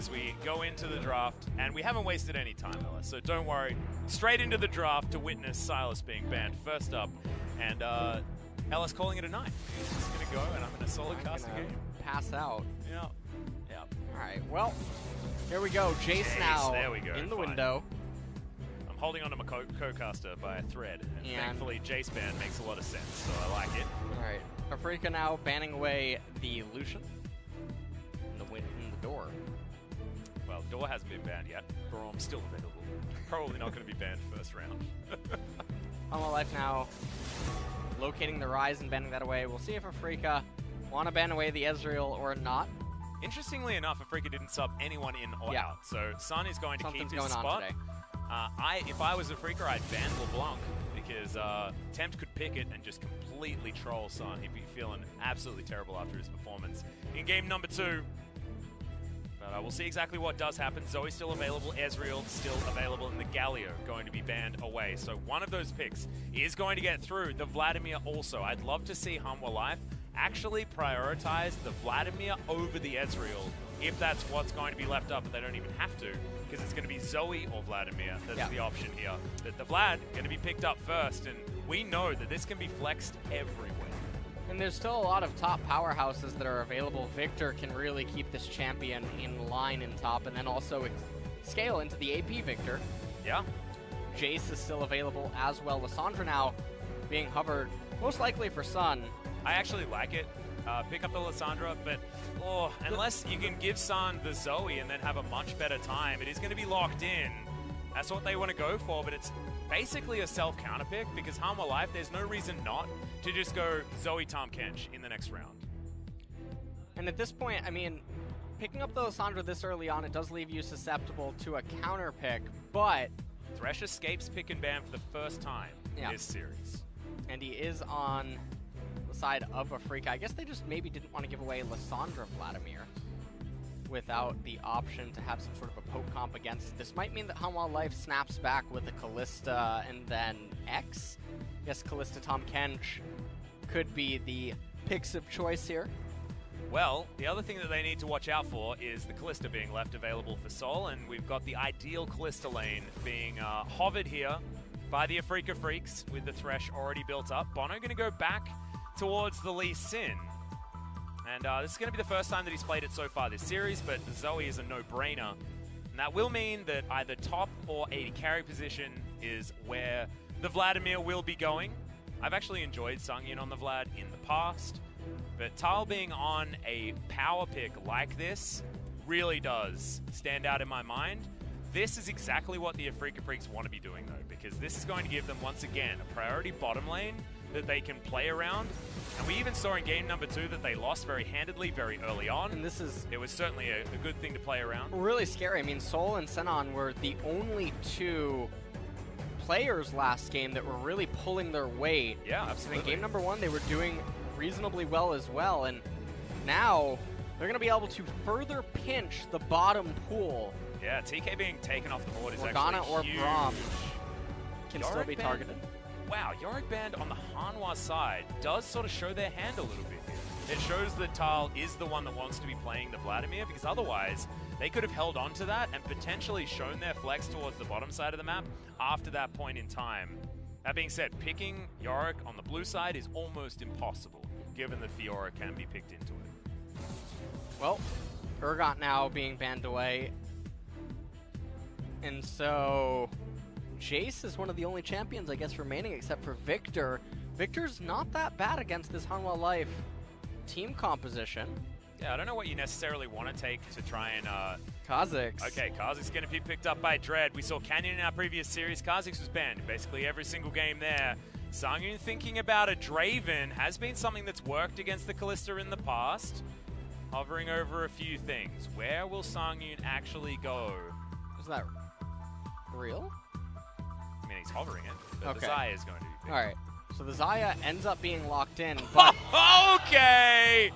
as we go into the draft, and we haven't wasted any time, Ellis, so don't worry. Straight into the draft to witness Silas being banned first up, and Ellis calling it a night. He's just going to go, and I'm going to solo cast the game. Pass out. Yeah. Yeah. All right, well, here we go. Jace now there we go. in the Fine. window. I'm holding onto my co-caster by a thread, and thankfully Jace ban makes a lot of sense, so I like it. All right, Afreeca now banning away the Lucian. In the door. Well, door hasn't been banned yet. Gorom's still available. Probably not going to be banned first round. Hanwha Life now locating the Rise and banning that away. We'll see if Afreeca want to ban away the Ezreal or not. Interestingly enough, Afreeca didn't sub anyone in or out, so Sun is going to keep his going spot. on today. If I was Afreeca, I'd ban LeBlanc because Tempt could pick it and just completely troll Sun. He'd be feeling absolutely terrible after his performance in game number 2. But we'll see exactly what does happen. Zoe's still available, Ezreal still available, and the Galio going to be banned away. So one of those picks is going to get through. The Vladimir also. I'd love to see Hanwha Life actually prioritize the Vladimir over the Ezreal if that's what's going to be left up, but they don't even have to, because it's going to be Zoe or Vladimir that's the option here. But the Vlad going to be picked up first, and we know that this can be flexed everywhere. And there's still a lot of top powerhouses that are available. Victor can really keep this champion in line in top, and then also scale into the AP Victor. Yeah. Jace is still available as well. Lissandra now being hovered, most likely for Sun. I actually like it. Pick up the Lissandra, but unless you can give Sun the Zoe and then have a much better time, it is going to be locked in. That's what they want to go for, but it's basically a self-counter pick because Hanwha Life, there's no reason not to just go Zoe Tahm Kench in the next round. And at this point, I mean, picking up the Lissandra this early on, it does leave you susceptible to a counter pick, but Thresh escapes pick and ban for the first time in this series. And he is on the side of Afreeca. I guess they just maybe didn't want to give away Lissandra Vladimir without the option to have some sort of a poke comp against it. This might mean that Hanwha Life snaps back with a Kalista and then X. Yes, Kalista Tahm Kench could be the picks of choice here. Well, the other thing that they need to watch out for is the Kalista being left available for Sol, and we've got the ideal Kalista lane being hovered here by the Afreeca Freecs with the Thresh already built up. Bono going to go back towards the Lee Sin. And this is going to be the first time that he's played it so far this series, but Zoe is a no-brainer. And that will mean that either top or AD carry position is where the Vladimir will be going. I've actually enjoyed Sungyin on the Vlad in the past, but Tal being on a power pick like this really does stand out in my mind. This is exactly what the Afreeca Freecs want to be doing, though, because this is going to give them, once again, a priority bottom lane that they can play around. And we even saw in game number 2 that they lost very handedly very early on. And this is... It was certainly a good thing to play around. Really scary. I mean, Sol and Senon were the only 2 players last game that were really pulling their weight. Yeah, absolutely. And in game number 1, they were doing reasonably well as well. And now they're going to be able to further pinch the bottom pool. Yeah, TK being taken off the board is Morgana actually or huge. Braum can Yorick still be band? targeted. Wow, Yorick Band on the Hanwha side does sort of show their hand a little bit here. It shows that Tal is the one that wants to be playing the Vladimir, because otherwise they could have held on to that and potentially shown their flex towards the bottom side of the map after that point in time. That being said, picking Yorick on the blue side is almost impossible, given that Fiora can be picked into it. Well, Urgot now being banned away. And so Jace is one of the only champions, I guess, remaining except for Victor. Victor's not that bad against this Hanwha Life team composition. Yeah, I don't know what you necessarily want to take to try and... Kha'Zix. Okay, Kha'Zix going to be picked up by Dread. We saw Canyon in our previous series. Kha'Zix was banned in basically every single game there. Sangyun thinking about a Draven has been something that's worked against the Kalista in the past. Hovering over a few things. Where will Sangyun actually go? Is that real? I mean, he's hovering it, but Okay. the Xayah is going to be picked. Alright, so the Xayah ends up being locked in, but... Okay!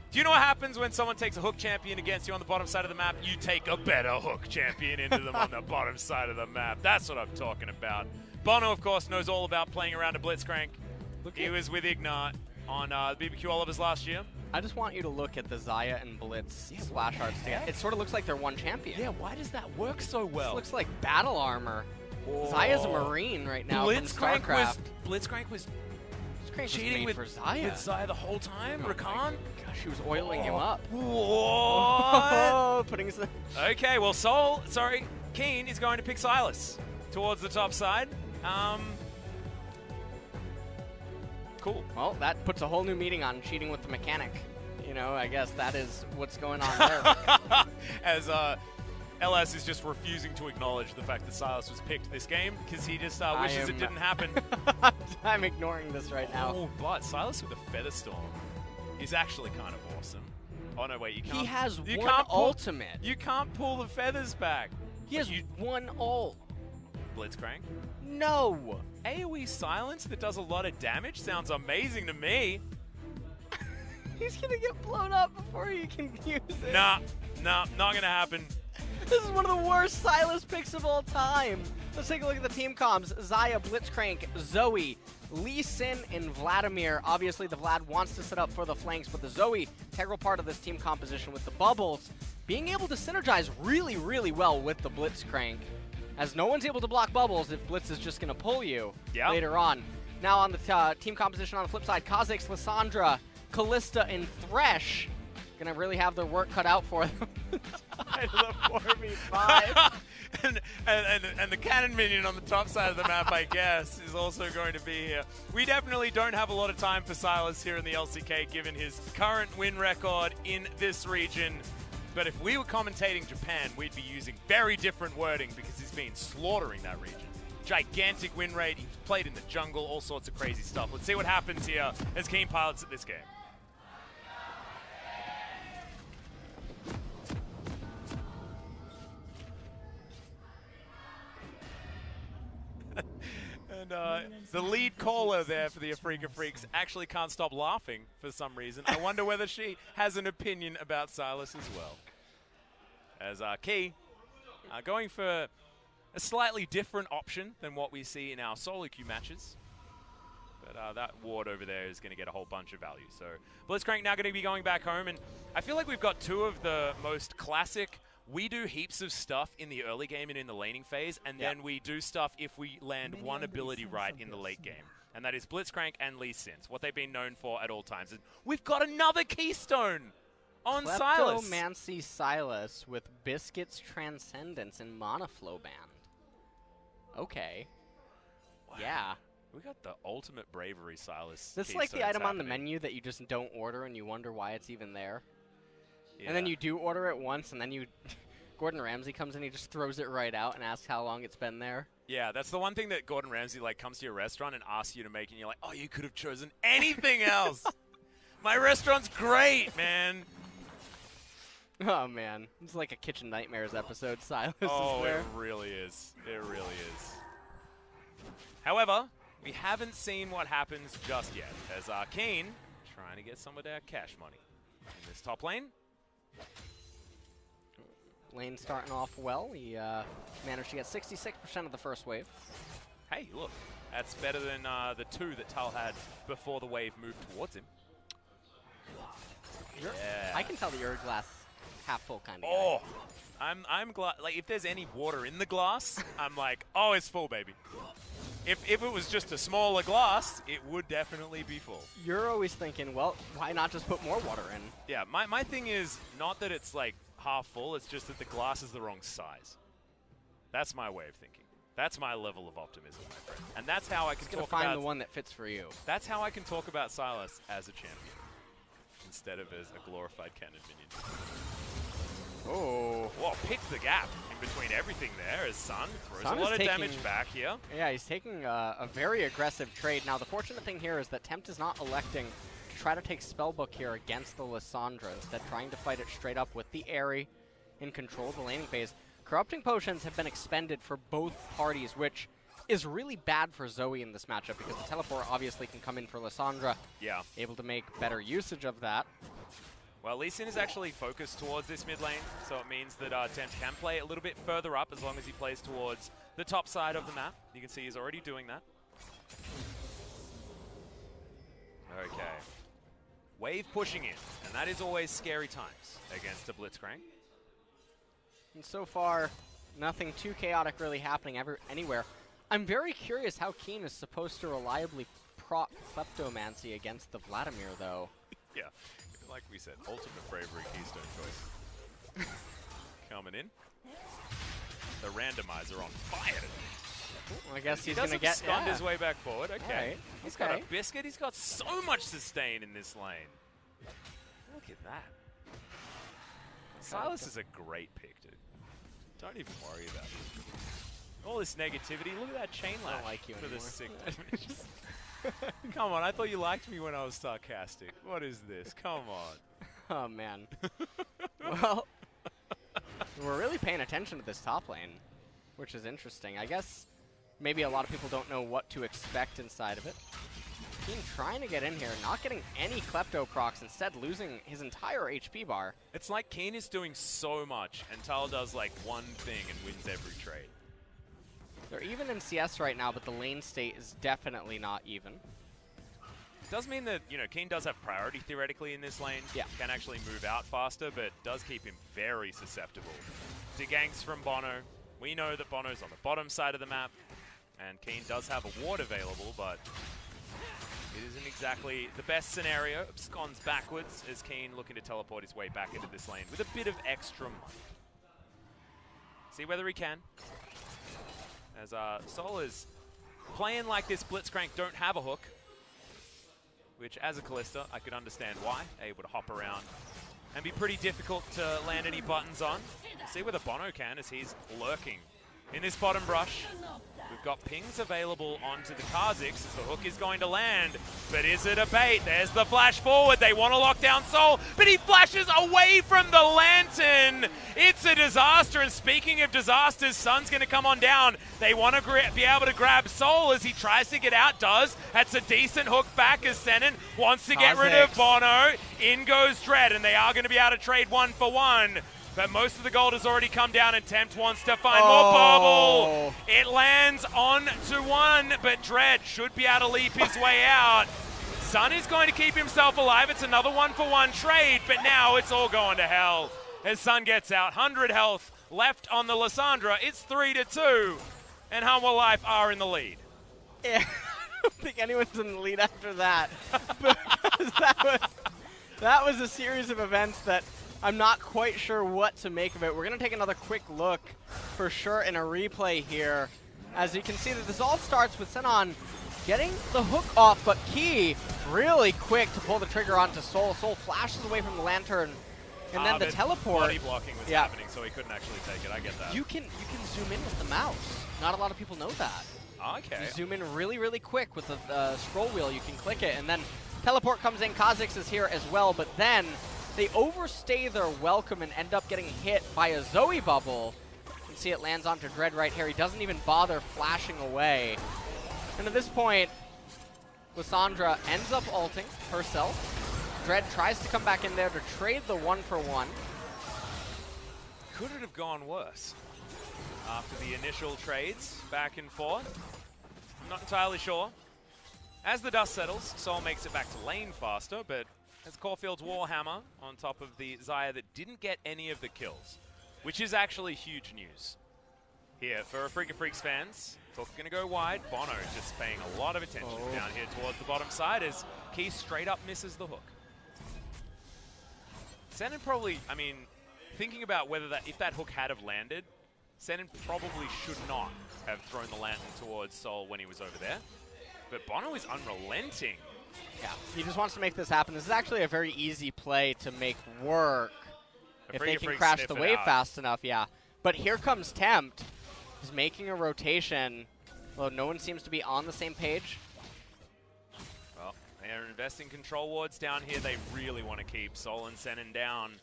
Do you know what happens when someone takes a hook champion against you on the bottom side of the map? You take a better hook champion into them on the bottom side of the map. That's what I'm talking about. Bono, of course, knows all about playing around a Blitzcrank. He was with Ignat on BBQ Olivers last year. I just want you to look at the Xayah and Blitz splash arts together. It sort of looks like they're one champion. Yeah, why does that work so well? This looks like battle armor. Oh. Xayah's a Marine right now from StarCraft. Blitzcrank was cheating with Xayah. With Xayah the whole time. Oh Rakan. Gosh, she was oiling him up. What? Putting some... Okay, well, Keen is going to pick Silas towards the top side. Cool. Well, that puts a whole new meaning on cheating with the mechanic. You know, I guess that is what's going on there. As LS is just refusing to acknowledge the fact that Silas was picked this game because he just wishes it didn't happen. I'm ignoring this right now. Oh, but Silas with a Feather Storm is actually kind of awesome. Oh, no, wait, you can't. He has you one can't ultimate. You can't pull the feathers back. He has one ult. Blitzcrank? No. AoE silence that does a lot of damage sounds amazing to me. He's going to get blown up before he can use it. Nah, not going to happen. This is one of the worst Silas picks of all time. Let's take a look at the team comms. Xayah, Blitzcrank, Zoe, Lee Sin, and Vladimir. Obviously, the Vlad wants to set up for the flanks, but the Zoe, integral part of this team composition with the bubbles, being able to synergize really, really well with the Blitzcrank, as no one's able to block bubbles if Blitz is just going to pull you later on. Now on the team composition on the flip side, Kha'Zix, Lissandra, Kalista, and Thresh going to really have their work cut out for them. Side of the 4v5. and the cannon minion on the top side of the map, I guess, is also going to be here. We definitely don't have a lot of time for Silas here in the LCK, given his current win record in this region. But if we were commentating Japan, we'd be using very different wording because he's been slaughtering that region. Gigantic win rate, he's played in the jungle, all sorts of crazy stuff. Let's see what happens here as Keen pilots at this game. And the lead caller there for the Afreeca Freecs actually can't stop laughing for some reason. I wonder whether she has an opinion about Silas as well. As Key going for a slightly different option than what we see in our solo queue matches. But that ward over there is going to get a whole bunch of value. So Blitzcrank now going to be going back home. And I feel like we've got two of the most classic. We do heaps of stuff in the early game and in the laning phase, and then we do stuff if we land one ability right in the late game. And that is Blitzcrank and Lee Sin, what they've been known for at all times. And we've got another keystone on Silas. Kleptomancy Silas with Biscuit's Transcendence and Monoflow Band. Okay. Wow. Yeah. We got the ultimate bravery Silas. This is like the item on the menu that you just don't order and you wonder why it's even there. Yeah. And then you do order it once, and then Gordon Ramsay comes in, he just throws it right out and asks how long it's been there. Yeah, that's the one thing that Gordon Ramsay comes to your restaurant and asks you to make, and you're like, oh, you could have chosen anything else. My restaurant's great, man. Oh, man. It's like a Kitchen Nightmares episode, Silas is there. It really is. It really is. However, we haven't seen what happens just yet, as Keen trying to get some of their cash money in this top lane. Lane starting off well. He managed to get 66% of the first wave. Hey, look. That's better than the 2 that Tal had before the wave moved towards him. Yeah. I can tell that you're a glass half full kind of guy. Oh, I'm glad. Like, if there's any water in the glass, I'm like, oh, it's full, baby. If it was just a smaller glass, it would definitely be full. You're always thinking, well, why not just put more water in? Yeah, my thing is not that it's like half full, it's just that the glass is the wrong size. That's my way of thinking. That's my level of optimism, my friend. And that's how I can talk about... find the one that fits for you. That's how I can talk about Silas as a champion, instead of as a glorified cannon minion. Oh, whoa, picked the gap in between everything there as Sun throws a lot of damage back here. Yeah, he's taking a very aggressive trade. Now, the fortunate thing here is that Tempt is not electing to try to take Spellbook here against the Lissandra, instead trying to fight it straight up with the Aerie in control of the laning phase. Corrupting Potions have been expended for both parties, which is really bad for Zoe in this matchup because the Teleport obviously can come in for Lissandra. Yeah. Able to make better usage of that. Well, Lee Sin is actually focused towards this mid lane, so it means that Tempt can play a little bit further up as long as he plays towards the top side of the map. You can see he's already doing that. Okay. Wave pushing in, and that is always scary times against a Blitzcrank. And so far, nothing too chaotic really happening anywhere. I'm very curious how Keen is supposed to reliably proc Kleptomancy against the Vladimir, though. Yeah, like we said, ultimate bravery keystone choice. Coming in. The randomizer on fire today. I guess he's going to get his way back forward. Okay. Right. He's got a biscuit. He's got so much sustain in this lane. Look at that. Silas is a great pick, dude. Don't even worry about it. All this negativity. Look at that chain lash like you for anymore. the sick damage. Come on, I thought you liked me when I was sarcastic. What is this? Come on. Oh, man. Well, we're really paying attention to this top lane, which is interesting. I guess maybe a lot of people don't know what to expect inside of it. Keen trying to get in here, not getting any Klepto procs, instead losing his entire HP bar. It's like Keen is doing so much, and Tal does like one thing and wins every trade. They're even in CS right now, but the lane state is definitely not even. It does mean that, you know, Keen does have priority theoretically in this lane. Yeah. Can actually move out faster, but does keep him very susceptible to ganks from Bono. We know that Bono's on the bottom side of the map, and Keen does have a ward available, but it isn't exactly the best scenario. Absconds backwards as Keen looking to teleport his way back into this lane with a bit of extra money. See whether he can. As Sol is playing like this Blitzcrank don't have a hook, which as a Kalista, I could understand why. Able to hop around and be pretty difficult to land any buttons on. See whether Bono can as he's lurking in this bottom brush. We've got pings available onto the Kha'Zix as the hook is going to land. But is it a bait? There's the flash forward. They want to lock down Sol, but he flashes away from the lantern. It's a disaster. And speaking of disasters, Sun's going to come on down. They want to be able to grab Sol as he tries to get out. Does. That's a decent hook back as Senin wants to get rid of Bono. In goes Dread, and they are going to be able to trade 1-for-1. But most of the gold has already come down, and Tempt wants to find more bubble. It lands on to one, but Dread should be able to leap his way out. Sun is going to keep himself alive. It's another 1-for-1 trade, but now it's all going to hell as Sun gets out. 100 health left on the Lissandra. It's 3-2, and Hanwha Life are in the lead. Yeah, I don't think anyone's in the lead after that. But that was a series of events that I'm not quite sure what to make of it. We're going to take another quick look for sure in a replay here. As you can see that this all starts with Senon getting the hook off, but Key really quick to pull the trigger onto Sol. Sol flashes away from the lantern, and then the teleport. Body blocking was happening, so he couldn't actually take it. I get that. You can zoom in with the mouse. Not a lot of people know that. Okay. You zoom in really, really quick with the scroll wheel. You can click it, and then teleport comes in. Kha'Zix is here as well, but then they overstay their welcome and end up getting hit by a Zoe bubble. You can see it lands onto Dread right here. He doesn't even bother flashing away. And at this point, Lissandra ends up ulting herself. Dread tries to come back in there to trade the 1-for-1. Could it have gone worse? After the initial trades, back and forth. I'm not entirely sure. As the dust settles, Sol makes it back to lane faster, but as Caulfield's Warhammer on top of the Xayah that didn't get any of the kills, which is actually huge news. Here, for Afreeca Freecs fans, talk going to go wide. Bono just paying a lot of attention down here towards the bottom side as Key straight up misses the hook. Senin probably, I mean, thinking about whether if that hook had have landed, Senin probably should not have thrown the lantern towards Sol when he was over there. But Bono is unrelenting. Yeah, he just wants to make this happen. This is actually a very easy play to make work if they can crash the wave fast enough, yeah. But here comes Tempt. He's making a rotation. Well, no one seems to be on the same page. Well, they are investing control wards down here. They really want to keep Sol and Senin down.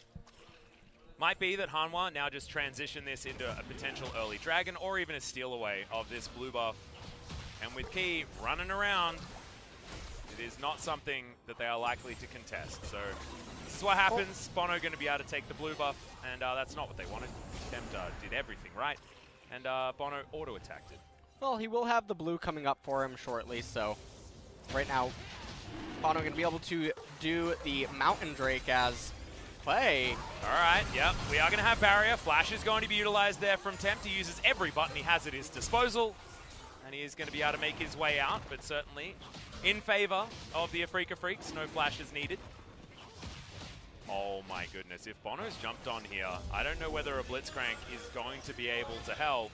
Might be that Hanwha now just transition this into a potential early dragon or even a steal away of this blue buff. And with Key running around, it is not something that they are likely to contest. So this is what happens. Bono going to be able to take the blue buff, and that's not what they wanted. Tempt did everything right, and Bono auto-attacked it. Well, he will have the blue coming up for him shortly, so right now Bono going to be able to do the Mountain Drake as play. All right, yep, we are going to have barrier. Flash is going to be utilized there from Tempt. He uses every button he has at his disposal, and he is going to be able to make his way out, but certainly in favor of the Afreeca Freecs. No flash is needed. Oh my goodness, if Bono's jumped on here, I don't know whether a Blitzcrank is going to be able to help.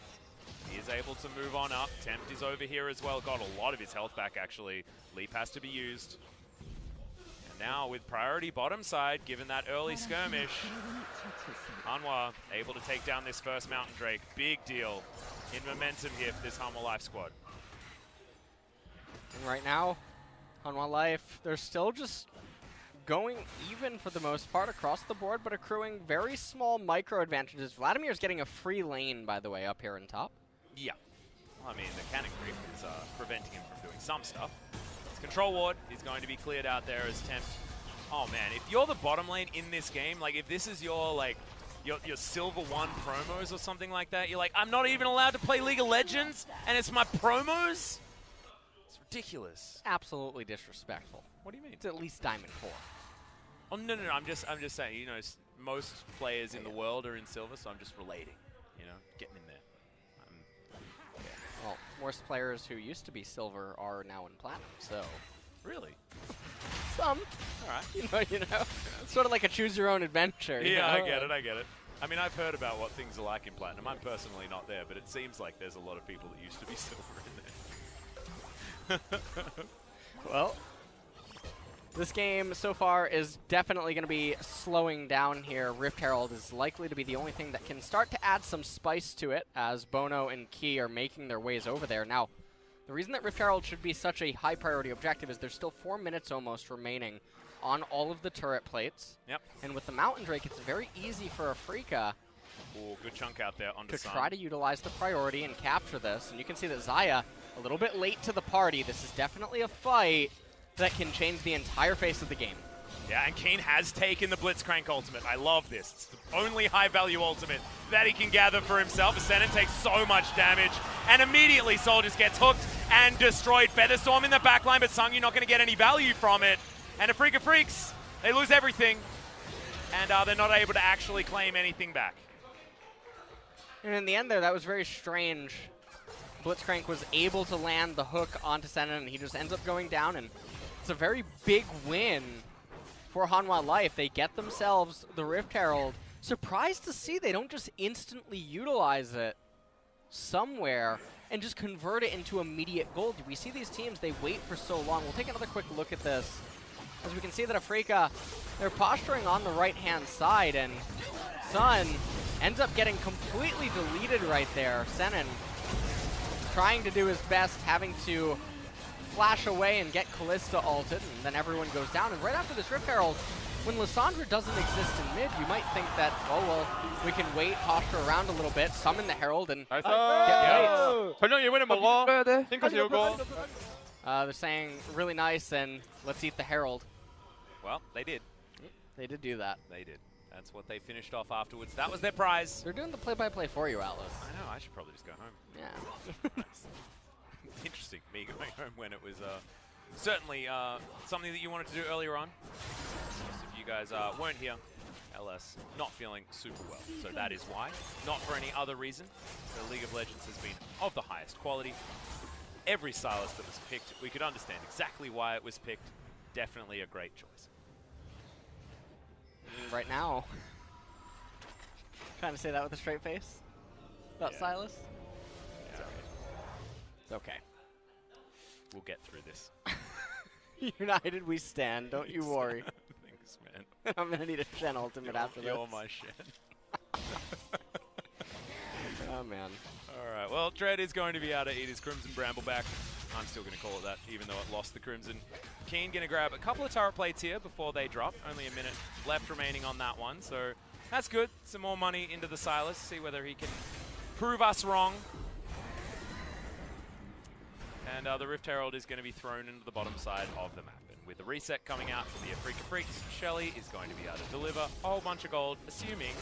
He is able to move on up. Tempt is over here as well. Got a lot of his health back, actually. Leap has to be used. And now with priority bottom side, given that early skirmish, Hanwha able to take down this first Mountain Drake. Big deal in momentum here for this Hanwha Life squad. And right now, Hanwha Life, they're still just going even for the most part across the board, but accruing very small micro advantages. Vladimir's getting a free lane, by the way, up here on top. Yeah. Well, I mean, the cannon creep is preventing him from doing some stuff. It's control ward. He's going to be cleared out there as Tempt. Oh, man, if you're the bottom lane in this game, like, if this is your, like, your Silver 1 promos or something like that, you're like, I'm not even allowed to play League of Legends, and it's my promos? It's ridiculous. Absolutely disrespectful. What do you mean? It's at least Diamond 4. Oh, no, I'm just saying, you know, most players in the world are in Silver, so I'm just relating, you know, getting in there. Well, most players who used to be Silver are now in Platinum, so. Really? Some. All right. You know. It's sort of like a choose your own adventure. Yeah, know? I get it. I mean, I've heard about what things are like in Platinum. I'm personally not there, but it seems like there's a lot of people that used to be Silver in there. Well, this game so far is definitely going to be slowing down here. Rift Herald is likely to be the only thing that can start to add some spice to it as Bono and Key are making their ways over there. Now, the reason that Rift Herald should be such a high priority objective is there's still 4 minutes almost remaining on all of the turret plates. Yep. And with the Mountain Drake, it's very easy for Afreeca Oh, good chunk out there onto to Sun. try to utilize the priority and capture this. And you can see that Xayah, a little bit late to the party. This is definitely a fight that can change the entire face of the game. Yeah, and Keen has taken the Blitzcrank ultimate. I love this. It's the only high-value ultimate that he can gather for himself. Ascendant takes so much damage, and immediately Soul just gets hooked and destroyed. Featherstorm in the backline, but Sung, you're not going to get any value from it. And Afreeca Freecs, they lose everything, and they're not able to actually claim anything back. And in the end there, that was very strange. Blitzcrank was able to land the hook onto Ascendant, and he just ends up going down, and it's a very big win for Hanwha Life. They get themselves the Rift Herald. Surprised to see they don't just instantly utilize it somewhere and just convert it into immediate gold. We see these teams, they wait for so long. We'll take another quick look at this. As we can see that Afreeca, they're posturing on the right-hand side, and Sun ends up getting completely deleted right there. Senin trying to do his best, having to flash away and get Callista ulted, and then everyone goes down. And right after this Rift Herald, when Lissandra doesn't exist in mid, you might think that, oh, well, we can wait, posture around a little bit, summon the Herald, and get plates. They're saying, really nice, and let's eat the Herald. Well, they did. They did do that. They did. That's what they finished off afterwards. That was their prize. They're doing the play-by-play for you, Atlas. I know. I should probably just go home. Yeah. Interesting, me going home when it was certainly something that you wanted to do earlier on. Just if you guys weren't here, LS not feeling super well. So that is why. Not for any other reason. The League of Legends has been of the highest quality. Every Sylas that was picked, we could understand exactly why it was picked. Definitely a great choice. Right now, trying to say that with a straight face about Sylas. Yeah. It's okay. We'll get through this. United we stand, don't you worry. Thanks, man. I'm gonna need a Shen ultimate after this. You're my Shen. Oh man. Alright, well, Dread is going to be able to eat his Crimson Brambleback. I'm still going to call it that, even though it lost the Crimson. Keen going to grab a couple of turret plates here before they drop. Only a minute left remaining on that one, so that's good. Some more money into the Sylas. See whether he can prove us wrong. And the Rift Herald is going to be thrown into the bottom side of the map. And with the reset coming out from the Afreeca Freecs, HLE is going to be able to deliver a whole bunch of gold, assuming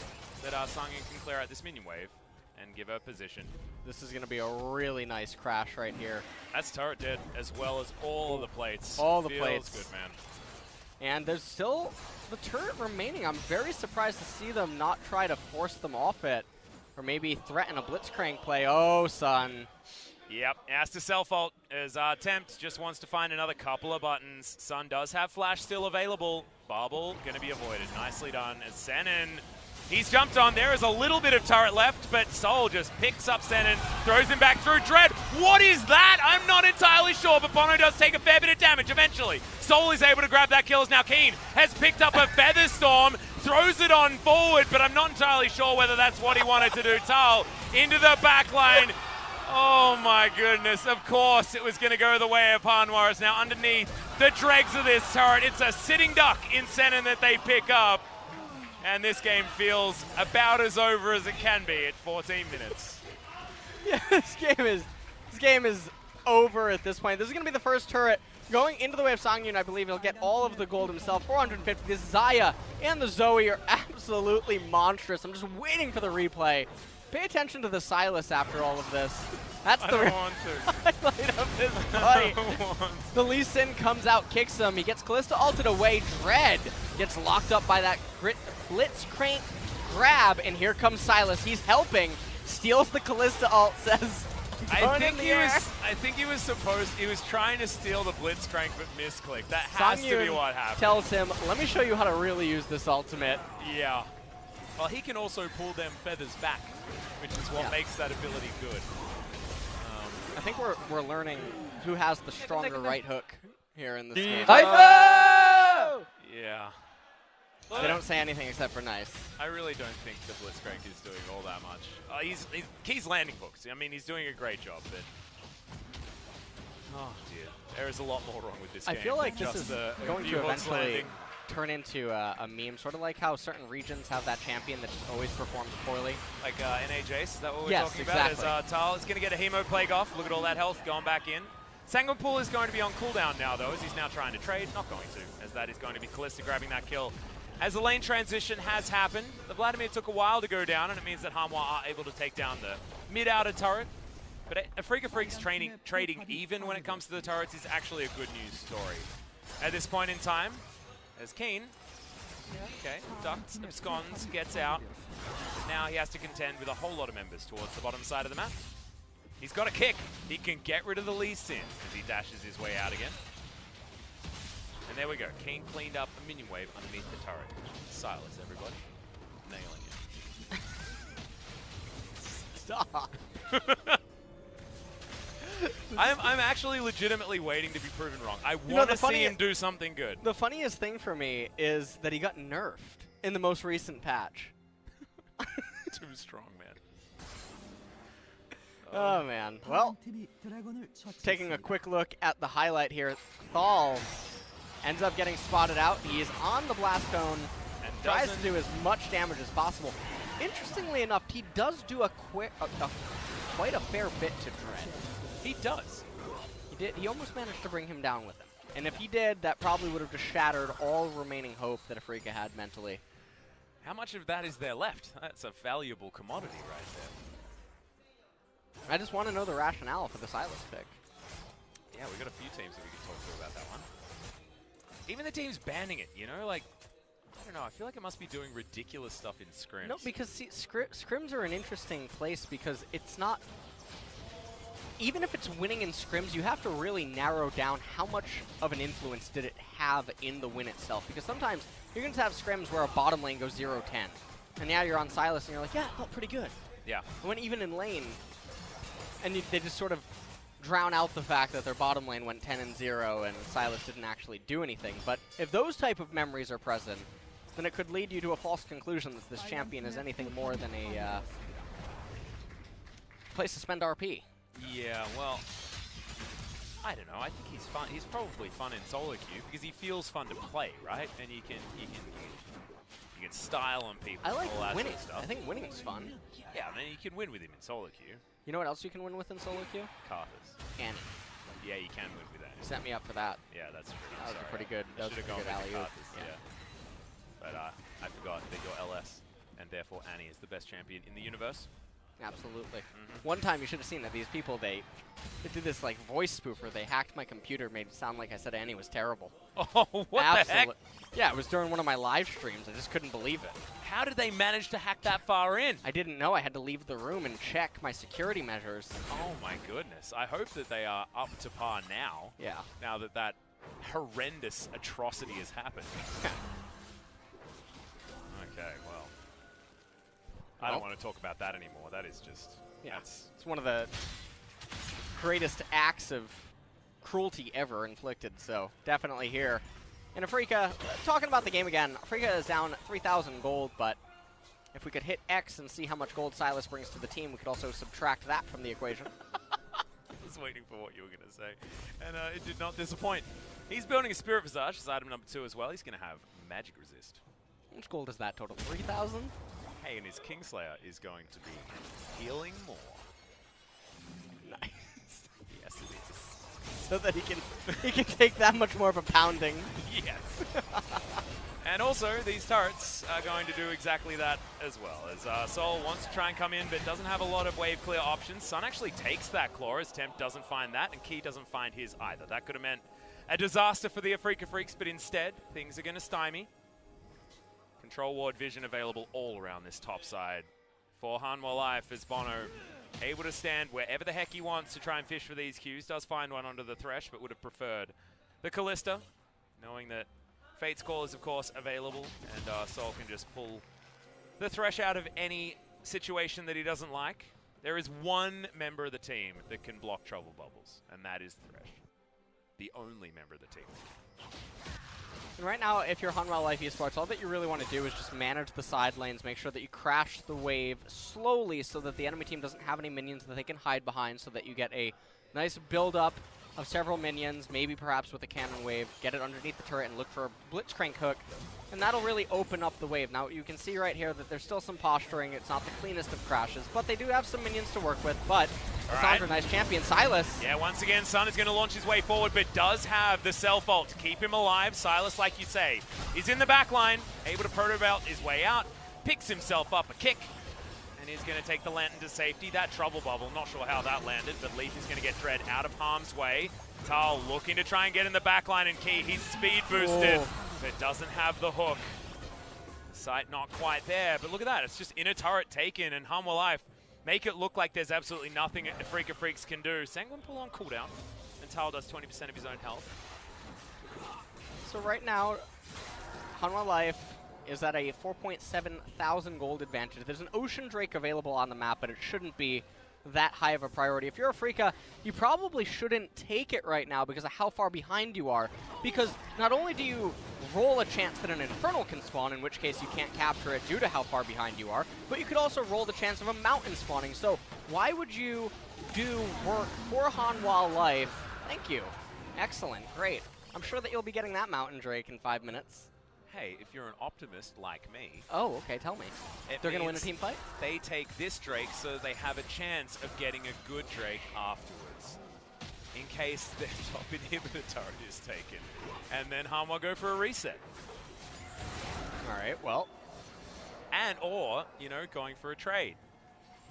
that Sangin can clear out this minion wave and give her position. This is going to be a really nice crash right here. That's turret dead, as well as all of the plates. All the Feels plates. Good, man. And there's still the turret remaining. I'm very surprised to see them not try to force them off it. Or maybe threaten a blitzcrank play. Oh, Sun. Yep, has to self-ult as Tempt just wants to find another couple of buttons. Sun does have Flash still available. Bubble going to be avoided. Nicely done as Senin. He's jumped on. There is a little bit of turret left, but Soul just picks up Senin, throws him back through Dread. What is that? I'm not entirely sure, but Bono does take a fair bit of damage eventually. Soul is able to grab that kill as now Keen has picked up a Feather Storm, throws it on forward, but I'm not entirely sure whether that's what he wanted to do. Tal into the back line. Oh my goodness, of course it was going to go the way of Hanwha. Is now underneath the dregs of this turret. It's a sitting duck in Senin that they pick up. And this game feels about as over as it can be at 14 minutes. Yeah, this game is over at this point. This is going to be the first turret going into the way of Songyun. I believe he'll get all of the gold himself. 450. This Xayah and the Zoe are absolutely monstrous. I'm just waiting for the replay. Pay attention to the Sylas after all of this. That's the highlight of this fight. The Lee Sin comes out, kicks him. He gets Kalista ulted away. Dread gets locked up by that blitzcrank grab, and here comes Sylas. He's helping. Steals the Kalista ult, says, I think he was trying to steal the blitzcrank but misclicked. That has to be what happened. Tells him, let me show you how to really use this ultimate. Yeah. Well, he can also pull them feathers back, which is what makes that ability good. I think we're learning who has the stronger right hook here in this game. Yeah. They don't say anything except for nice. I really don't think the blitzcrank is doing all that much. He's landing hooks. I mean, he's doing a great job, but oh dear, there is a lot more wrong with this game. I feel like this is going to eventually turn into a meme, sort of like how certain regions have that champion that just always performs poorly. Like NA Jace, is that what we're talking about? Exactly. As Tal is going to get a Hemo Plague off. Look at all that health going back in. Sangwon is going to be on cooldown now, though, as he's now trying to trade. Not going to, as that is going to be Kalista grabbing that kill. As the lane transition has happened, the Vladimir took a while to go down, and it means that Hanwha are able to take down the mid-outer turret. But Afreeca Freecs trading even when it comes to the turrets is actually a good news story. At this point in time, as Keen, ducks, absconds, gets out. But now he has to contend with a whole lot of members towards the bottom side of the map. He's got a kick. He can get rid of the Lee Sin as he dashes his way out again. And there we go. Keen cleaned up a minion wave underneath the turret. Silas, everybody. Nailing it. Stop. I'm actually legitimately waiting to be proven wrong. I want to see him do something good. The funniest thing for me is that he got nerfed in the most recent patch. Too strong, man. Oh, man. Well, taking a quick look at the highlight here, Thal ends up getting spotted out. He is on the blast cone and tries to do as much damage as possible. Interestingly enough, he does do quite a fair bit to Dread. He does. He almost managed to bring him down with him. And if he did, that probably would have just shattered all remaining hope that Afreeca had mentally. How much of that is there left? That's a valuable commodity right there. I just want to know the rationale for the Sylas pick. Yeah, we've got a few teams that we can talk to about that one. Even the teams banning it, you know, like, I don't know, I feel like it must be doing ridiculous stuff in scrims. No, because see, scrims are an interesting place because it's not, even if it's winning in scrims, you have to really narrow down how much of an influence did it have in the win itself. Because sometimes you're going to have scrims where a bottom lane goes 0-10. And now you're on Sylas and you're like, yeah, it felt pretty good. Yeah. When even in lane, and they just sort of drown out the fact that their bottom lane went 10-0 and Sylas didn't actually do anything. But if those type of memories are present, then it could lead you to a false conclusion that this champion is anything more than a place to spend RP. Yeah, well, I don't know. I think he's fun. He's probably fun in solo queue because he feels fun to play, right? And you can style on people. I like all that winning. Sort of stuff. I think winning is fun. Yeah, I mean, you can win with him in solo queue. You know what else you can win with in solo queue? Carthus. Annie. Yeah, you can win with that. Set me up for that. Yeah, that's true. That was a pretty good. That was a pretty good alley-oop. Yeah. But I forgot that you're LS, and therefore Annie is the best champion in the universe. Absolutely. One time you should have seen that these people, they did this like voice spoof where they hacked my computer, made it sound like I said Annie was terrible. Oh, what the heck? Yeah, it was during one of my live streams. I just couldn't believe it. How did they manage to hack that far in? I didn't know. I had to leave the room and check my security measures. Oh my goodness. I hope that they are up to par now. Yeah. Now that that horrendous atrocity has happened. Okay, well. I don't want to talk about that anymore. That is just... Yeah. It's one of the greatest acts of cruelty ever inflicted, so definitely here. And Afreeca, talking about the game again, Afreeca is down 3,000 gold, but if we could hit X and see how much gold Silas brings to the team, we could also subtract that from the equation. I was waiting for what you were going to say, and it did not disappoint. He's building a Spirit Visage, his item number 2 as well. He's going to have Magic Resist. How much gold is that total? 3,000? Hey, and his Kingslayer is going to be healing more. Nice. Yes, it is. So that he can take that much more of a pounding. Yes. And also, these turrets are going to do exactly that as well. As Sol wants to try and come in, but doesn't have a lot of wave clear options. Sun actually takes that claw, as Temp doesn't find that, and Key doesn't find his either. That could have meant a disaster for the Afreeca Freecs, but instead, things are going to stymie. Control ward vision available all around this top side for Hanwha Life, as Bono able to stand wherever the heck he wants to try and fish for these Qs. Does find one under the Thresh, but would have preferred the Callista, knowing that Fate's Call is, of course, available, and Sol can just pull the Thresh out of any situation that he doesn't like. There is one member of the team that can block Trouble Bubbles, and that is Thresh. The only member of the team. And right now, if you're Hanwha Life Esports, all that you really want to do is just manage the side lanes, make sure that you crash the wave slowly so that the enemy team doesn't have any minions that they can hide behind, so that you get a nice build-up of several minions, maybe perhaps with a cannon wave, get it underneath the turret and look for a Blitzcrank hook, and that'll really open up the wave. Now, you can see right here that there's still some posturing. It's not the cleanest of crashes, but they do have some minions to work with, but Sandra, nice champion. Silas. Yeah, once again, Sun is going to launch his way forward, but does have the self-ult to keep him alive. Silas, like you say, is in the back line, able to proto-belt his way out, picks himself up a kick, and is going to take the Lantern to safety. That Trouble Bubble, not sure how that landed, but Leaf is going to get Dread out of harm's way. Tal looking to try and get in the back line, and Key, he's speed boosted, but doesn't have the hook. Sight not quite there, but look at that. It's just inner turret taken, and Hanwha Life make it look like there's absolutely nothing Afreeca Freecs can do. Sanguine pull on cooldown, and Tal does 20% of his own health. So right now, Hanwha Life is at a 4,700 gold advantage. There's an Ocean Drake available on the map, but it shouldn't be that high of a priority. If you're Afreeca, you probably shouldn't take it right now because of how far behind you are. Because not only do you roll a chance that an Infernal can spawn, in which case you can't capture it due to how far behind you are, but you could also roll the chance of a Mountain spawning. So why would you do work for Hanwha Life? Thank you. Excellent. Great. I'm sure that you'll be getting that Mountain Drake in 5 minutes. Hey, if you're an optimist like me... Oh, okay, tell me. They're going to win a team fight? They take this Drake so they have a chance of getting a good Drake afterwards, in case their top inhibitor turret is taken. And then Hanwha go for a reset. Alright, well. And, or, you know, going for a trade.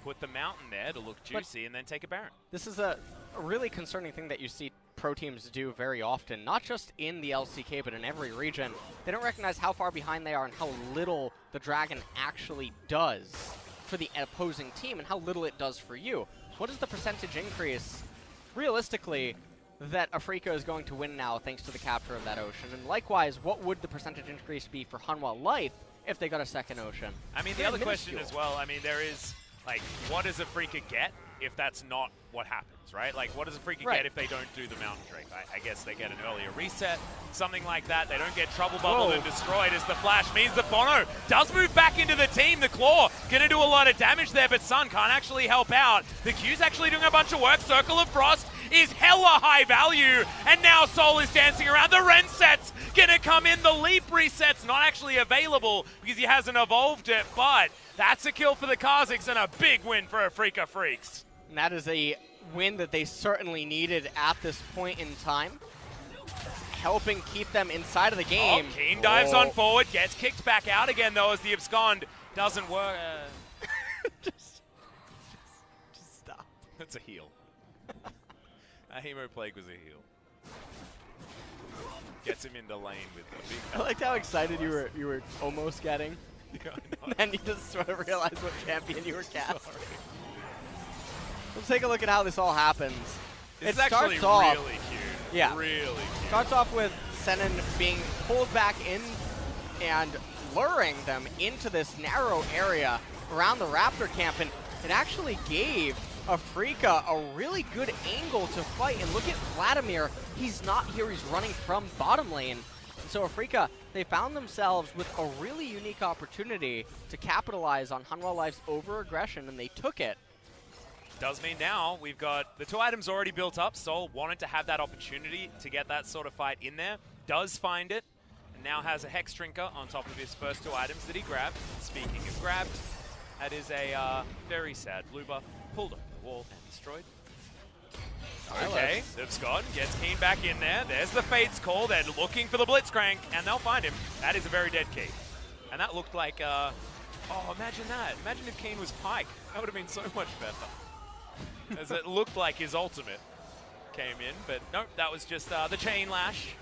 Put the Mountain there to look juicy and then take a Baron. This is a really concerning thing that you see pro teams do very often, not just in the LCK, but in every region. They don't recognize how far behind they are and how little the Dragon actually does for the opposing team and how little it does for you. What is the percentage increase, realistically, that Afreeca is going to win now thanks to the capture of that Ocean? And likewise, what would the percentage increase be for Hanwha Life if they got a second Ocean? I mean, the other question as well, I mean, there is, like, what does Afreeca get if that's not what happens, right? Like, what does Afreeca get if they don't do the Mountain Drake? I guess they get an earlier reset, something like that. They don't get Trouble Bubbled and destroyed as the flash means that Bono does move back into the team. The Claw going to do a lot of damage there, but Sun can't actually help out. The Q's actually doing a bunch of work. Circle of Frost is hella high value, and now Sol is dancing around. The Ren set's going to come in. The Leap reset's not actually available because he hasn't evolved it, but that's a kill for the Kazakhs and a big win for Afreeca Freecs. And that is a win that they certainly needed at this point in time, helping keep them inside of the game. Oh, Keen dives on forward, gets kicked back out again though as the abscond doesn't work. That's a heal. Hemo Plague was a heal. Gets him into lane with the big... I liked how excited you were almost getting. Yeah, And then you just sort of realized what champion you were casting. Let's take a look at how this all happens. It's it actually starts off, really cute. Yeah. Really cute. Starts off with Senin being pulled back in and luring them into this narrow area around the Raptor camp, and it actually gave Afreeca a really good angle to fight. And look at Vladimir. He's not here. He's running from bottom lane. And so Afreeca, they found themselves with a really unique opportunity to capitalize on Hanwha Life's over-aggression, and they took it. Does mean now we've got the 2 items already built up. Sol wanted to have that opportunity to get that sort of fight in there. Does find it. And now has a Hex Drinker on top of his first 2 items that he grabbed. Speaking of grabbed, that is a very sad blue buff. Pulled up the wall and destroyed. Okay, Scott gets Keen back in there. There's the Fate's call. They're looking for the Blitzcrank, and they'll find him. That is a very dead Keen. And that looked like, oh, imagine that. Imagine if Keen was Pike. That would have been so much better. As it looked like his ultimate came in, but nope, that was just the Chain Lash.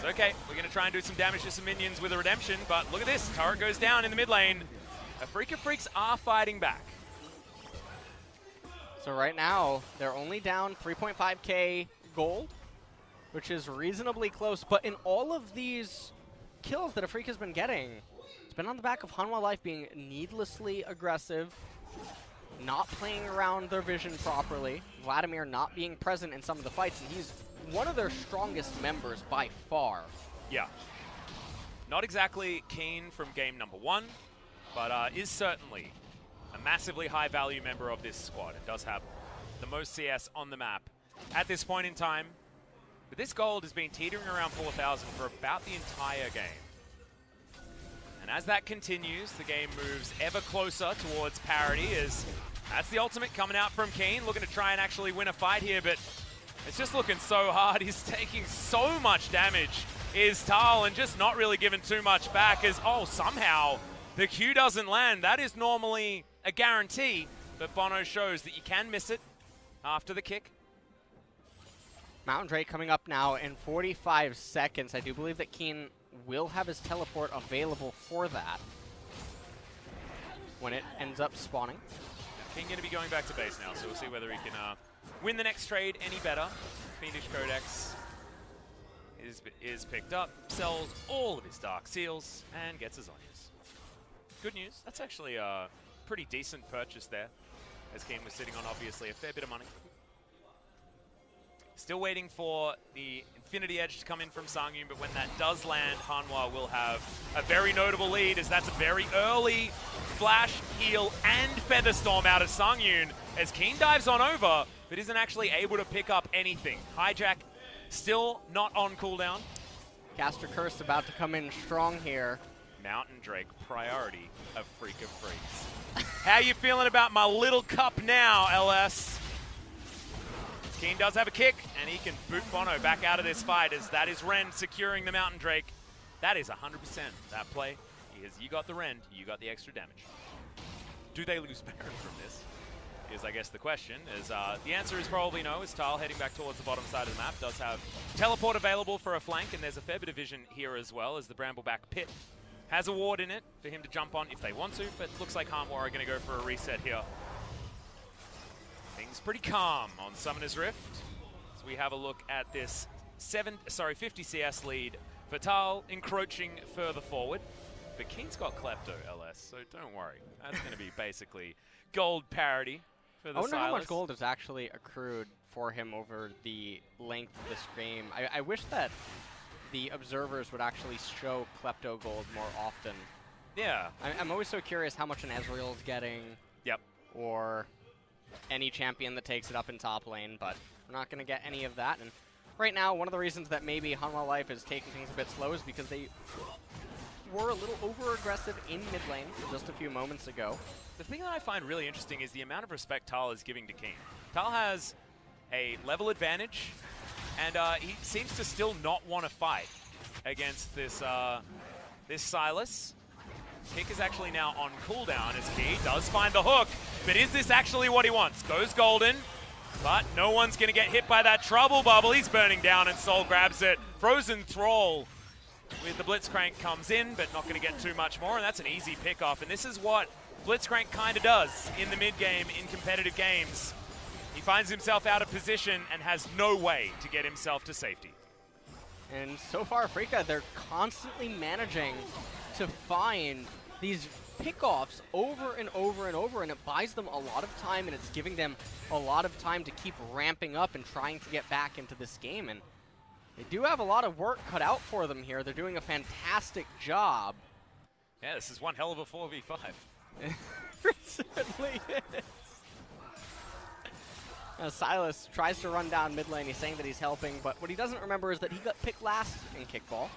Okay, we're going to try and do some damage to some minions with a redemption, but look at this. Turret goes down in the mid lane. Afreeca Freecs are fighting back. So right now, they're only down 3.5k gold, which is reasonably close. But in all of these kills that Afreeca's been getting, it's been on the back of Hanwha Life being needlessly aggressive, not playing around their vision properly, Vladimir not being present in some of the fights, and he's one of their strongest members by far. Yeah. Not exactly keen from game number 1, but is certainly a massively high-value member of this squad. It does have the most CS on the map at this point in time. But this gold has been teetering around 4,000 for about the entire game. And as that continues, the game moves ever closer towards parity, as that's the ultimate coming out from Keen, looking to try and actually win a fight here, but it's just looking so hard. He's taking so much damage, is Tal, and just not really giving too much back as, oh, somehow the Q doesn't land. That is normally a guarantee, but Bono shows that you can miss it after the kick. Mountain Drake coming up now in 45 seconds. I do believe that Keen will have his teleport available for that when it ends up spawning. Keen going to be going back to base now, so we'll see whether he can win the next trade any better. Fiendish Codex is picked up, sells all of his Dark Seals, and gets his Onions. Good news. That's actually a pretty decent purchase there, as Keen was sitting on obviously a fair bit of money. Still waiting for the Infinity Edge to come in from Sangyun, but when that does land, Hanwha will have a very notable lead, as that's a very early flash, heal, and Featherstorm out of Sangyun, as Keen dives on over, but isn't actually able to pick up anything. Hijack still not on cooldown. Caster Curse about to come in strong here. Mountain Drake, priority of Freeca Freecs. How you feeling about my little cup now, LS? Keen does have a kick, and he can boot Bono back out of this fight, as that is Ren securing the Mountain Drake. That is 100% that play. Because you got the Ren, you got the extra damage. Do they lose Baron from this? Is, I guess, the question. As the answer is probably no, as Tal heading back towards the bottom side of the map does have teleport available for a flank, and there's a fair bit of vision here as well, as the Brambleback Pit has a ward in it for him to jump on if they want to, but looks like Hanwha are going to go for a reset here. Things pretty calm on Summoner's Rift. So we have a look at this 50 CS lead. Vital encroaching further forward. But Keen's got Klepto, LS, so don't worry. That's going to be basically gold parity for the I wonder Silas. how much gold has actually accrued for him over the length of this game. I wish that the observers would actually show Klepto gold more often. Yeah. I'm always so curious how much an Ezreal's getting. Yep. Or any champion that takes it up in top lane, but we're not going to get any of that. And right now, one of the reasons that maybe Hanwha Life is taking things a bit slow is because they were a little over-aggressive in mid lane just a few moments ago. The thing that I find really interesting is the amount of respect Tal is giving to Keen. Tal has a level advantage, and he seems to still not want to fight against this this Silas. Kick is actually now on cooldown as Key does find the hook, but is this actually what he wants? Goes golden, but no one's going to get hit by that trouble bubble. He's burning down and Soul grabs it. Frozen Thrall with the Blitzcrank comes in, but not going to get too much more, and that's an easy pick-off. And this is what Blitzcrank kind of does in the mid-game in competitive games. He finds himself out of position and has no way to get himself to safety. And so far, Afreeca, they're constantly managing to find these pickoffs over and over and over, and it buys them a lot of time, and it's giving them a lot of time to keep ramping up and trying to get back into this game. And they do have a lot of work cut out for them here. They're doing a fantastic job. Yeah, this is one hell of a 4v5. It certainly is. Silas tries to run down mid lane. He's saying that he's helping, but what he doesn't remember is that he got picked last in kickball.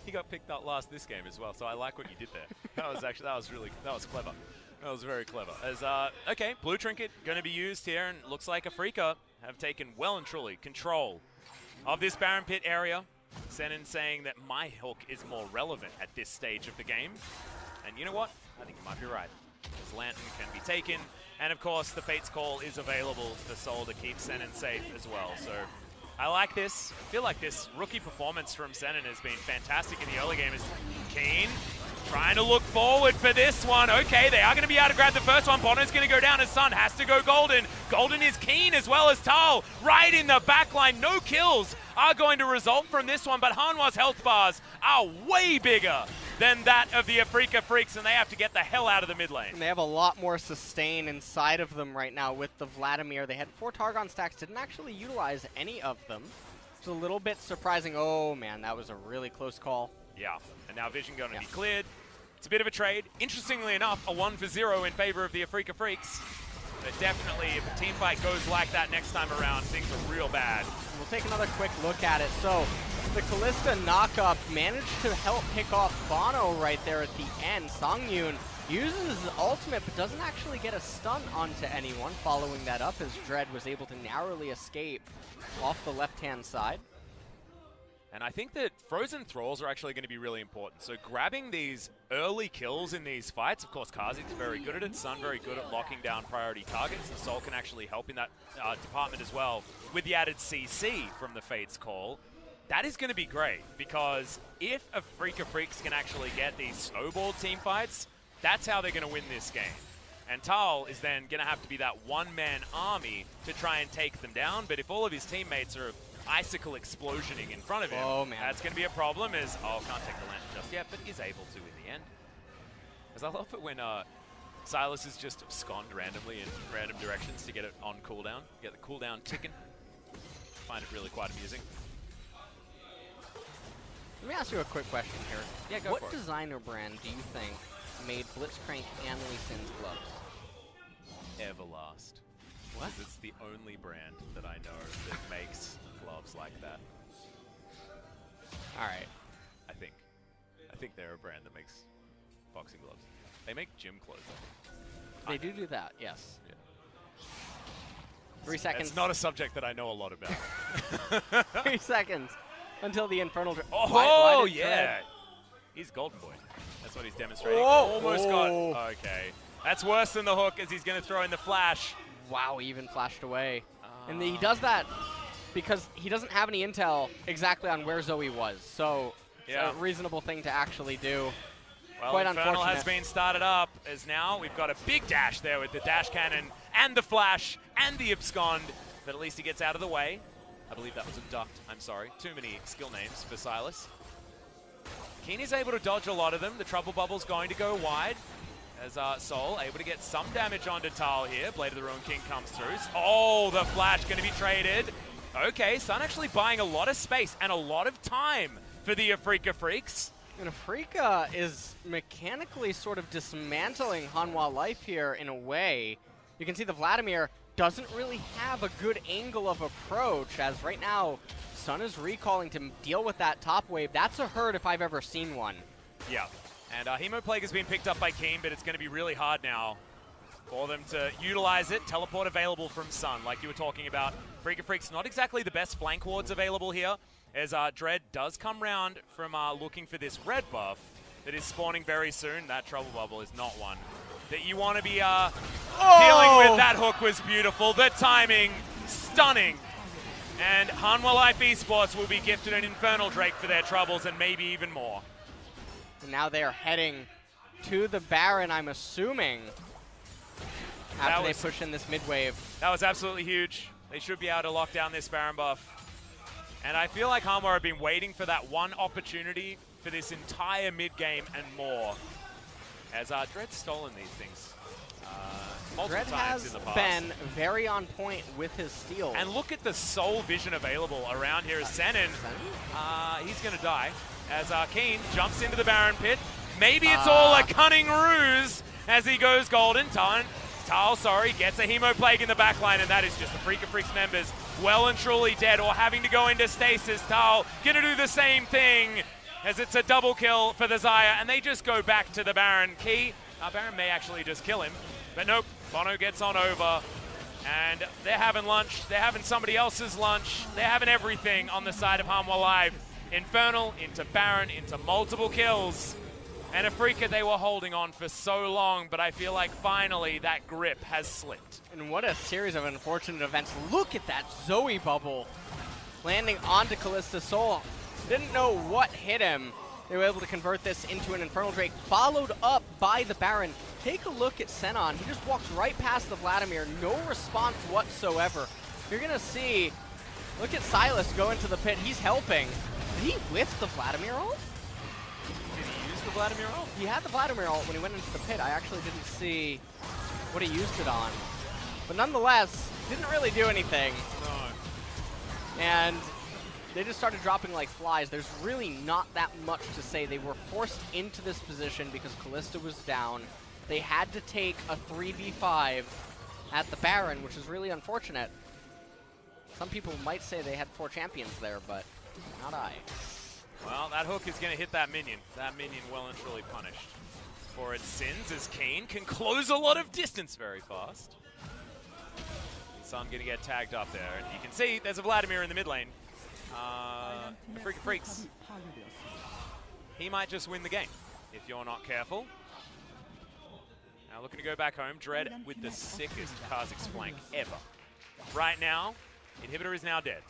He got picked out last this game as well, so I like what you did there. That was clever. That was very clever. As okay, blue trinket going to be used here, and looks like Afreeca have taken well and truly control of this Baron Pit area. Senin saying that my hook is more relevant at this stage of the game, and you know what? I think you might be right. This Lantern can be taken, and of course the Fate's Call is available for Soul to keep Senin safe as well. So I like this. I feel like this rookie performance from Senin has been fantastic in the early game. Is Keen trying to look forward for this one. Okay, they are going to be able to grab the first one. Bono's going to go down as Sun has to go golden. Golden is Keen as well as Tal right in the back line. No kills are going to result from this one, but Hanwha's health bars are way bigger than that of the Afreeca Freecs, and they have to get the hell out of the mid lane. And they have a lot more sustain inside of them right now with the Vladimir. They had 4 Targon stacks, didn't actually utilize any of them. It's a little bit surprising. Oh man, that was a really close call. Yeah, and now Vision going to be cleared. It's a bit of a trade. Interestingly enough, a 1-for-0 in favor of the Afreeca Freecs. But definitely, if a team fight goes like that next time around, things are real bad. We'll take another quick look at it. So, the Kalista knockup managed to help pick off Bono right there at the end. Songyun uses his ultimate, but doesn't actually get a stun onto anyone. Following that up, as Dread was able to narrowly escape off the left-hand side. And I think that Frozen Thralls are actually going to be really important. So grabbing these early kills in these fights, of course Kha'Zix's very good at it, Sun very good at locking down priority targets, and Soul can actually help in that department as well with the added CC from the Fate's Call. That is going to be great, because if Afreeca Freecs can actually get these snowball team fights, that's how they're going to win this game. And Tal is then going to have to be that one-man army to try and take them down, but if all of his teammates are icicle explosioning in front of him, that's going to be a problem. Can't take the lantern just yet, but is able to in the end. As I love it when Silas is just abscond randomly in random directions to get it on cooldown, get the cooldown ticking. Find it really quite amusing. Let me ask you a quick question here. Yeah, go for it. What designer brand do you think made Blitzcrank and Lee Sin's gloves? Everlast. What? Because it's the only brand that I know that makes gloves like that. All right. I think they're a brand that makes boxing gloves. They make gym clothes. They do that, yes. Yeah. 3 seconds. It's not a subject that I know a lot about. 3 seconds until the Infernal... Oh, yeah. He's Golden Boy. That's what he's demonstrating. Almost got... Okay. That's worse than the hook, as he's going to throw in the flash. Wow, he even flashed away. And he does that because he doesn't have any intel exactly on where Zoe was. So it's a reasonable thing to actually do. Well, Quite Infernal unfortunate. has been started up, as now we've got a big dash there with the dash cannon and the flash and the abscond, but at least he gets out of the way. I believe that was a duct. I'm sorry. Too many skill names for Silas. Keen is able to dodge a lot of them. The trouble bubble's going to go wide, as Soul able to get some damage onto Tal here. Blade of the Ruin King comes through. Oh, the flash going to be traded. Okay, Sun actually buying a lot of space and a lot of time for the Afreeca Freecs. And Afreeca is mechanically sort of dismantling Hanwha Life here in a way. You can see the Vladimir doesn't really have a good angle of approach, as right now Sun is recalling to deal with that top wave. That's a herd if I've ever seen one. Yeah, and Hemoplague has been picked up by Keen, but it's going to be really hard now for them to utilize it. Teleport available from Sun, like you were talking about. Afreeca Freecs not exactly the best flank wards available here, as Dread does come round from looking for this red buff. that is spawning very soon. That trouble bubble is not one that you want to be dealing with. That hook was beautiful. The timing, stunning. And Hanwha Life Esports will be gifted an Infernal Drake for their troubles and maybe even more. And now they are heading to the Baron, I'm assuming, after they push in this mid wave. That was absolutely huge. They should be able to lock down this Baron buff. And I feel like Hanwha have been waiting for that one opportunity for this entire mid game and more. As Dread's stolen these things multiple Dread times has in the past. been very on point with his steals. And look at the soul vision available around here as Senin. He's going to die as Keen jumps into the Baron pit. Maybe it's all a cunning ruse as he goes golden. Tal, gets a Hemo Plague in the backline, and that is just the Freecs members well and truly dead or having to go into stasis. Tal gonna do the same thing as it's a double kill for the Xayah, and they just go back to the Baron. Key, Baron may actually just kill him, but nope, Bono gets on over, and they're having lunch, they're having somebody else's lunch, they're having everything on the side of Hanwha Live. Infernal into Baron, into multiple kills. And Afreeca, they were holding on for so long, but I feel like finally that grip has slipped. And what a series of unfortunate events. Look at that Zoe bubble landing onto Kalista Soul. Didn't know what hit him. They were able to convert this into an Infernal Drake, followed up by the Baron. Take a look at Senon. He just walks right past the Vladimir. No response whatsoever. You're going to see, look at Silas go into the pit. He's helping. Did he whiff the Vladimir ult? The Vladimir ult? He had the Vladimir ult when he went into the pit. I actually didn't see what he used it on. But nonetheless, didn't really do anything. No. And they just started dropping like flies. There's really not that much to say. They were forced into this position because Kalista was down. They had to take a 3v5 at the Baron, which is really unfortunate. Some people might say they had 4 champions there, but not I. Well, that hook is going to hit that minion. That minion well and truly punished for its sins, as Kane can close a lot of distance very fast. Sun going to get tagged up there. And you can see there's a Vladimir in the mid lane. Freecs. He might just win the game if you're not careful. Now looking to go back home. Dread with the sickest Kha'Zix flank ever. Right now, Inhibitor is now dead.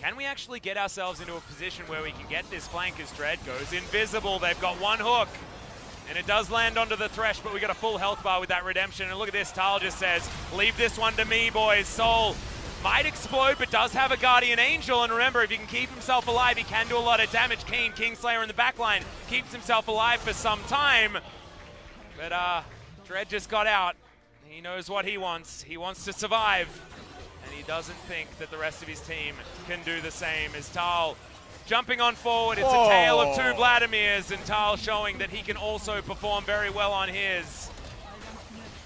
Can we actually get ourselves into a position where we can get this flank as Dread goes invisible? They've got one hook, and it does land onto the Thresh, but we got a full health bar with that redemption. And look at this, Tal just says, leave this one to me, boys. Soul might explode, but does have a Guardian Angel. And remember, if he can keep himself alive, he can do a lot of damage. Keen, Kingslayer in the backline, keeps himself alive for some time. But Dread just got out. He knows what he wants. He wants to survive. And he doesn't think that the rest of his team can do the same. As Tal jumping on forward, it's a tale of 2 Vladimirs, and Tal showing that he can also perform very well on his.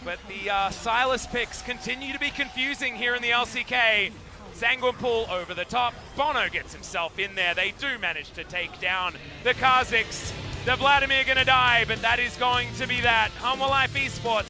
But the Silas picks continue to be confusing here in the LCK. Sanguinpool over the top. Bono gets himself in there. They do manage to take down the Kha'Zix. The Vladimir gonna die, but that is going to be that. Hanwha Life Esports